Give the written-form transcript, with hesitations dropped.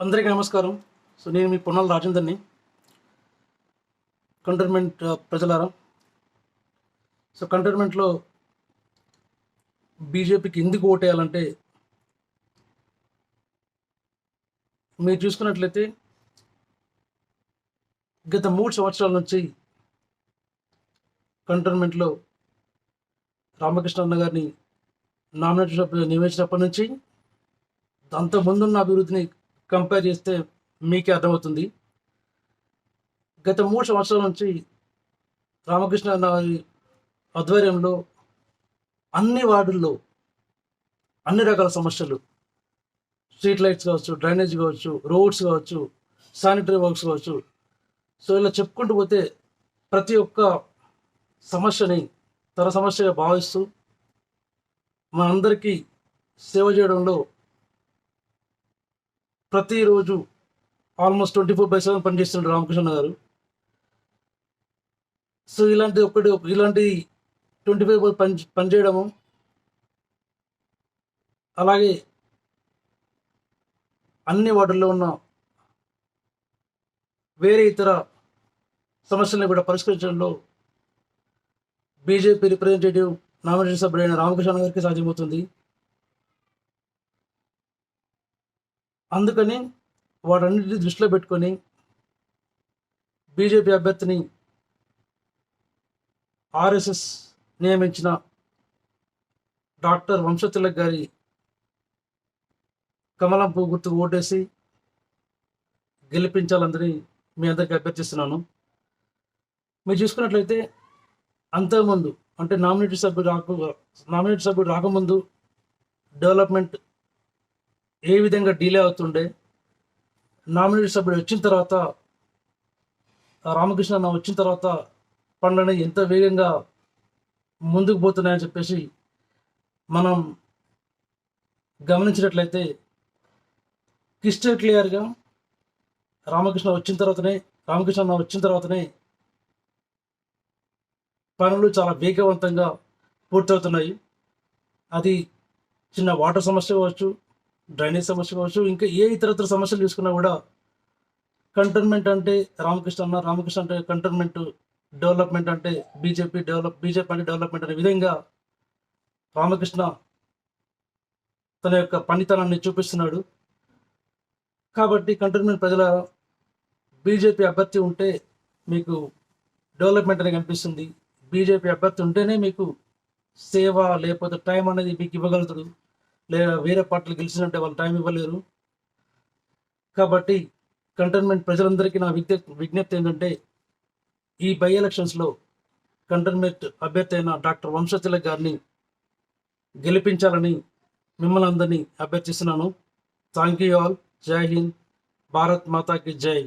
అందరికీ నమస్కారం. నేను మీ పొన్నాల రాజేందర్‌ని. కంటోన్మెంట్ ప్రజలారా. కంటోన్మెంట్‌లో బీజేపీకి ఎందుకు ఓటేయాలంటే, మీరు చూసుకున్నట్లయితే గత 3 సంవత్సరాల నుంచి కంటోన్మెంట్‌లో రామకృష్ణ అన్న గారిని నామినేటెడ్ సభ్యులుగా నియమించినప్పటి నుంచి అంతకుముందున్న అభివృద్ధిని కంపేర్ చేస్తే మీకే అర్థమవుతుంది. గత 3 సంవత్సరాల నుంచి రామకృష్ణ అన్న గారి ఆధ్వర్యంలో అన్ని వార్డుల్లో అన్ని రకాల సమస్యలు, స్ట్రీట్ లైట్స్ కావచ్చు, డ్రైనేజ్ కావచ్చు, రోడ్స్ కావచ్చు, శానిటరీ వర్క్స్ కావచ్చు, ఇలా చెప్పుకుంటూ పోతే ప్రతి ఒక్క సమస్యని తన సమస్యగా భావిస్తూ మనందరికీ సేవ చేయడంలో ప్రతిరోజు ఆల్మోస్ట్ 24/7 పనిచేస్తుంటారు రామకృష్ణ గారు. ఇలాంటి 25 పనిచేయడము, అలాగే అన్ని వార్డుల్లో ఉన్న వేరే ఇతర సమస్యలను కూడా పరిష్కరించడంలో బీజేపీ రిప్రజెంటేటివ్ నామినేషన్ సభ్యుడైన రామకృష్ణ గారికి సాధ్యమవుతుంది. అందుకని వాటన్నిటిని దృష్టిలో పెట్టుకొని బీజేపీ అభ్యర్థిని ఆర్ఎస్ఎస్ నియమించిన డాక్టర్ వంశతిలక్ గారి కమలం పువ్వు గుర్తుకు ఓటేసి గెలిపించాలని మీ అందరికీ అభ్యర్థిస్తున్నాను. మీరు చూసుకున్నట్లయితే అంతకుముందు అంటే నామినేటెడ్ సభ్యుడు రాకముందు డెవలప్మెంట్ ఏ విధంగా డిలే అవుతుండే, నామినేటెడ్ సభ్యుడు వచ్చిన తర్వాత రామకృష్ణ అన్న వచ్చిన తర్వాత పనులని ఎంత వేగంగా ముందుకు పోతున్నాయని చెప్పేసి మనం గమనించినట్లయితే క్రిస్టల్ క్లియర్గా రామకృష్ణ అన్న వచ్చిన తర్వాతనే పనులు చాలా వేగవంతంగా పూర్తవుతున్నాయి. అది చిన్న వాటర్ సమస్య కావచ్చు, డ్రైనేజ్ సమస్య కావచ్చు, ఇంకా ఏ ఇతరత్ర సమస్యలు తీసుకున్నా కూడా కంటోన్మెంట్ అంటే రామకృష్ణ అంటే కంటోన్మెంట్, డెవలప్మెంట్ అంటే బీజేపీ అంటే డెవలప్మెంట్ అనే విధంగా రామకృష్ణ తన యొక్క పనితనాన్ని చూపిస్తున్నాడు. కాబట్టి కంటోన్మెంట్ ప్రజల బీజేపీ అభ్యర్థి ఉంటే మీకు డెవలప్మెంట్ అనేది కనిపిస్తుంది. బీజేపీ అభ్యర్థి ఉంటేనే మీకు సేవ, లేకపోతే టైం అనేది మీకు ఇవ్వగలుగుతాడు. లేదా వేరే పార్టీలు గెలిచినట్టే వాళ్ళు టైం ఇవ్వలేరు. కాబట్టి కంటోన్మెంట్ ప్రజలందరికీ నా విజ్ఞప్తి ఏంటంటే, ఈ బై ఎలక్షన్స్లో కంటోన్మెంట్ అభ్యర్థి అయిన డాక్టర్ వంశతిలక్ గారిని గెలిపించాలని మిమ్మల్ని అందరినీ అభ్యర్థిస్తున్నాను. Thank you all. జై హింద్. భారత్ మాతాకి జై.